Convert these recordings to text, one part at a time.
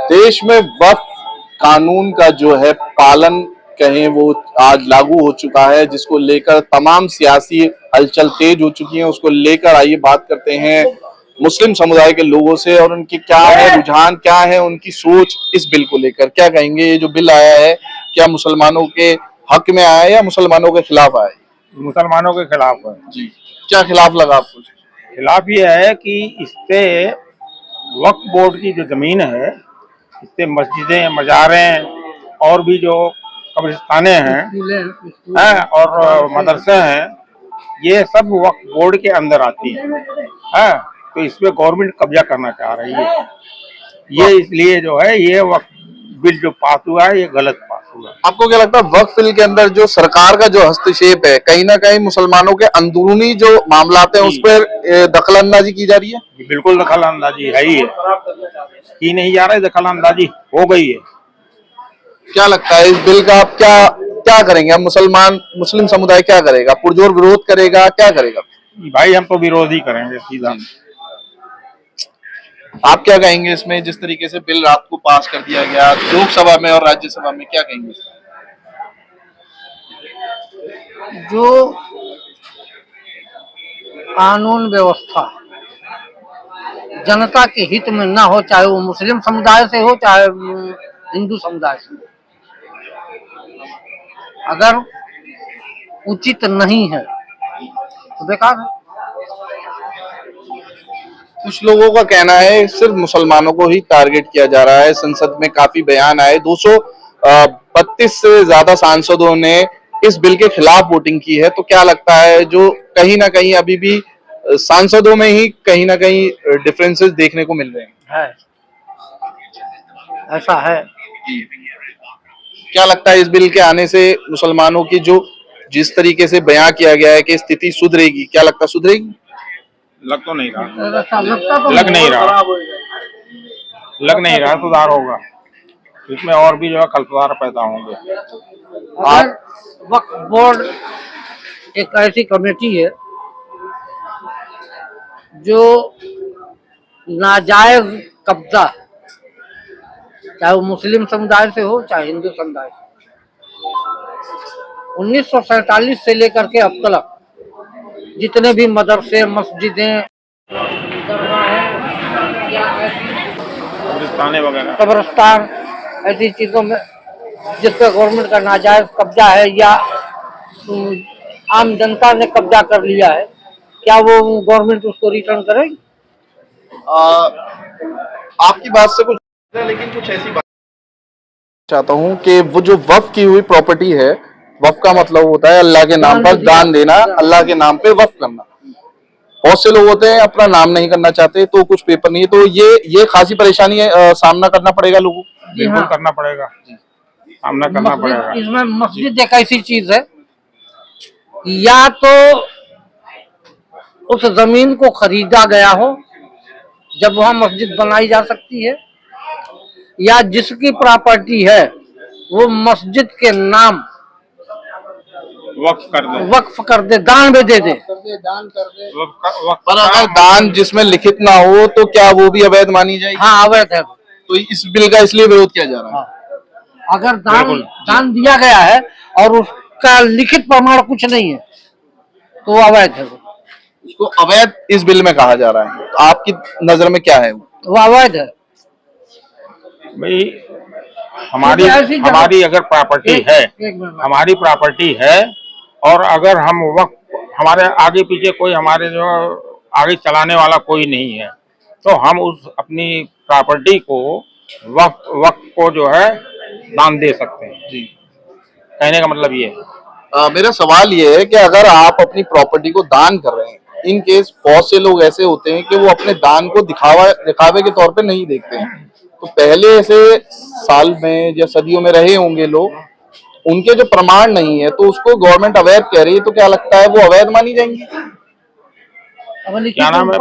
देश में वक्फ कानून का जो है पालन कहें वो आज लागू हो चुका है, जिसको लेकर तमाम सियासी हलचल तेज हो चुकी है। उसको लेकर आइए बात करते हैं मुस्लिम समुदाय के लोगों से और उनकी क्या है रुझान, क्या है उनकी सोच इस बिल को लेकर। क्या कहेंगे, ये जो बिल आया है क्या मुसलमानों के हक में आया है या मुसलमानों के खिलाफ आया है? मुसलमानों के खिलाफ है जी, क्या खिलाफ लगा आपको? खिलाफ ये है कि इससे वक्फ बोर्ड की जो जमीन है, इससे मस्जिदें, मजारें और भी जो कब्रिस्ताने हैं और मदरसे हैं, ये सब वक्फ बोर्ड के अंदर आती है। तो इसमें गवर्नमेंट कब्जा करना चाह रही है। ये इसलिए जो है ये वक्फ बिल जो पास हुआ है ये गलत पास हुआ है। आपको क्या लगता है वक्फ बिल के अंदर जो सरकार का जो हस्तक्षेप है, कहीं ना कहीं मुसलमानों के अंदरूनी जो मामलात हैं उस पर दखल अंदाजी की जा रही है? बिल्कुल दखल अंदाजी है ही है, की नहीं जा रहा है, दखल अंदाजी हो गई है। क्या लगता है इस बिल का आप क्या क्या करेंगे? अब मुस्लिम समुदाय क्या करेगा? पुरजोर विरोध करेगा, क्या करेगा? भाई हम तो विरोध ही करेंगे सीधा। आप क्या कहेंगे इसमें, जिस तरीके से बिल रात को पास कर दिया गया लोकसभा में और राज्यसभा में, क्या कहेंगे? जो कानून व्यवस्था जनता के हित में ना हो, चाहे वो मुस्लिम समुदाय से हो चाहे हिंदू समुदाय से, अगर उचित नहीं है तो बेकार है। कुछ लोगों का कहना है सिर्फ मुसलमानों को ही टारगेट किया जा रहा है। संसद में काफी बयान आए, 232 से ज्यादा सांसदों ने इस बिल के खिलाफ वोटिंग की है। तो क्या लगता है जो कहीं ना कहीं अभी भी सांसदों में ही कहीं ना कहीं डिफरेंसेस देखने को मिल रहे हैं? ऐसा है। क्या लगता है इस बिल के आने से मुसलमानों की जो जिस तरीके से बयां किया गया है कि स्थिति सुधरेगी, क्या लगता है सुधरेगी? लग तो नहीं रहा, लग नहीं रहा सुधार होगा। इसमें और भी जो है खलफदार पैदा होंगे। अगर वक्फ बोर्ड एक ऐसी कमेटी है जो नाजायज कब्जा, चाहे वो मुस्लिम समुदाय से हो चाहे हिंदू समुदाय से, 1947 से लेकर के अब तक जितने भी मदरसे, मस्जिदें, कब्रिस्तान ऐसी चीजों में जिस पर गवर्नमेंट का नाजायज कब्जा है या आम जनता ने कब्जा कर लिया है, क्या वो गवर्नमेंट उसको रिटर्न करेगी? आपकी बात से कुछ, लेकिन कुछ ऐसी बात चाहता हूँ कि वो जो वक्फ की हुई प्रॉपर्टी है, वक्फ का मतलब होता है अल्लाह के नाम पर दान देना, अल्लाह के नाम पे वक्फ करना। बहुत से लोग होते हैं अपना नाम नहीं करना चाहते, तो कुछ पेपर नहीं है, तो ये खासी परेशानी है, सामना करना पड़ेगा लोगों को। बिल्कुल करना पड़ेगा, सामना करना पड़ेगा। इसमें मस्जिद एक ऐसी चीज है, या तो उस जमीन को खरीदा गया हो जब वहां मस्जिद बनाई जा सकती है, या जिसकी प्रॉपर्टी है वो मस्जिद के नाम वक्फ कर दे, दान में दे दे। पर अगर दान जिसमें लिखित ना हो तो क्या वो भी अवैध मानी जाएगी? हाँ, अवैध है। तो इस बिल का इसलिए विरोध किया जा रहा है। अगर दान दिया गया है और उसका लिखित प्रमाण कुछ नहीं है तो वो अवैध है। उसको अवैध इस बिल में कहा जा रहा है, तो आपकी नजर में क्या है? वो अवैध है भाई। हमारी अगर प्रॉपर्टी है, हमारी प्रॉपर्टी है, और अगर हम वक्त हमारे आगे पीछे कोई हमारे जो आगे चलाने वाला कोई नहीं है, तो हम उस अपनी प्रॉपर्टी को वक्त को जो है दान दे सकते हैं। जी, कहने का मतलब ये है। मेरा सवाल ये है कि अगर आप अपनी प्रॉपर्टी को दान कर रहे हैं, इन केस बहुत से लोग ऐसे होते हैं कि वो अपने दान को दिखावे के तौर पे नहीं देखते हैं, तो पहले ऐसे साल में या सदियों में रहे होंगे लोग, उनके जो प्रमाण नहीं है तो उसको गवर्नमेंट अवैध कह रही है, तो क्या लगता है वो अवैध मानी जाएंगी? क्या नाम है,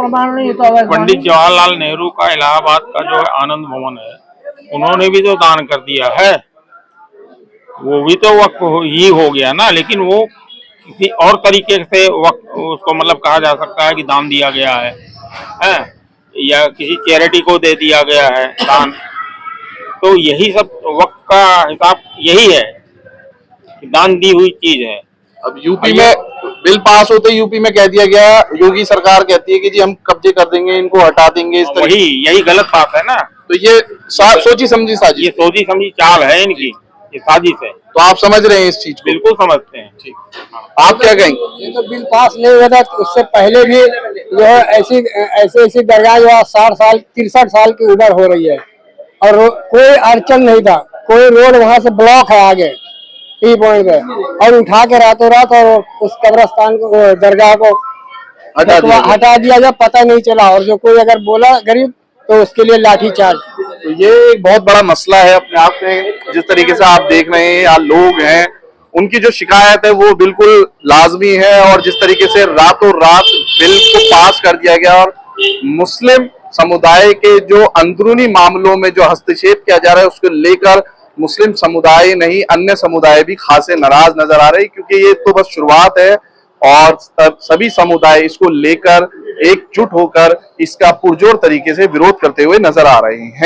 पंडित जवाहरलाल नेहरू का इलाहाबाद का जो आनंद भवन है, उन्होंने भी तो दान कर दिया है, वो भी तो वक्त ही हो गया ना, लेकिन वो किसी और तरीके से वक्त उसको मतलब कहा जा सकता है कि दान दिया गया है, या किसी चैरिटी को दे दिया गया है दान। तो यही सब वक्त का हिसाब यही है कि दान दी हुई चीज है। अब यूपी में बिल पास होते यूपी में कह दिया गया, योगी सरकार कहती है कि जी हम कब्जे कर देंगे, इनको हटा देंगे, इस तरह। वही यही गलत बात है ना। तो ये सोची समझी ये साजिश, सोची समझी चाल है इनकी, ये साजिश है। तो आप समझ रहे हैं इस चीज को? बिल्कुल समझते हैं। ठीक, आप क्या कहेंगे? ये तो बिल पास नहीं हुआ था, उससे पहले भी जो है ऐसी दरगाह जो 60 साल 63 साल की उम्र हो रही है और कोई अड़चन नहीं था, कोई रोड वहाँ से ब्लॉक है आगे टी पॉइंट पे, और उठा के रातों रात और उस कब्रस्तान को दरगाह को हटा दिया गया, पता नहीं चला। और जो कोई अगर बोला गरीब तो उसके लिए लाठी चार्ज। तो ये एक बहुत बड़ा मसला है अपने आप में। जिस तरीके से आप देख रहे हैं यहाँ लोग हैं, उनकी जो शिकायत है वो बिल्कुल लाजमी है, और जिस तरीके से रातों रात बिल को पास कर दिया गया और मुस्लिम समुदाय के जो अंदरूनी मामलों में जो हस्तक्षेप किया जा रहा है उसको लेकर मुस्लिम समुदाय नहीं अन्य समुदाय भी खासे नाराज नजर आ रहे हैं, क्योंकि ये तो बस शुरुआत है और सभी समुदाय इसको लेकर एकजुट होकर इसका पुरजोर तरीके से विरोध करते हुए नजर आ रहे हैं।